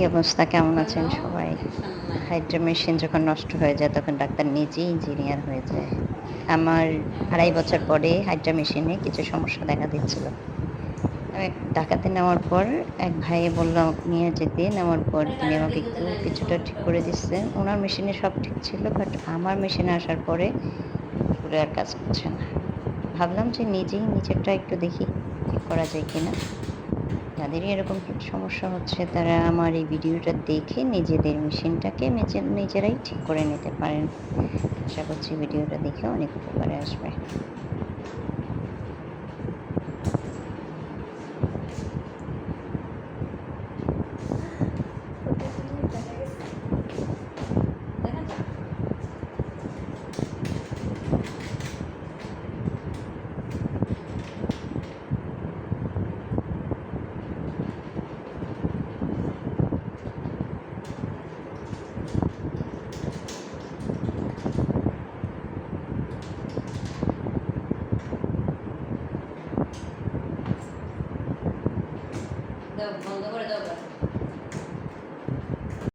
কি অবস্থা? কেমন আছেন সবাই? হাইড্রা মেশিন যখন নষ্ট হয়ে যায় তখন ডাক্তার নিজেই ইঞ্জিনিয়ার হয়ে যায়। আমার ২.৫ বছর পরে হাইড্রা মেশিনে কিছু সমস্যা দেখা দিচ্ছিল। আমি ঢাকাতে নেওয়ার পর এক ভাইয়ে বলল আমাকে নিয়ে যেতে। নেওয়ার পর তিনি আমাকে একটু কিছুটা ঠিক করে দিচ্ছেন। উনার মেশিনে সব ঠিক ছিল। বাট আমার মেশিনে আসার পরে এগুলো আর কাজ করছে না। ভাবলাম যে নিজেই নিজেরটা একটু দেখি ঠিক করা যায় কিনা। যাদেরই এরকম সমস্যা হচ্ছে তারা আমার এই ভিডিওটা দেখে নিজেদের মেশিনটাকে নিজেরাই ঠিক করে নিতে পারেন। আশা করছি ভিডিওটা দেখে অনেক উপকারে আসবে। প্রত্যেকটা জিনিস দেখা গেছে দেখা যায়। দাও বন্ধ করে দাও।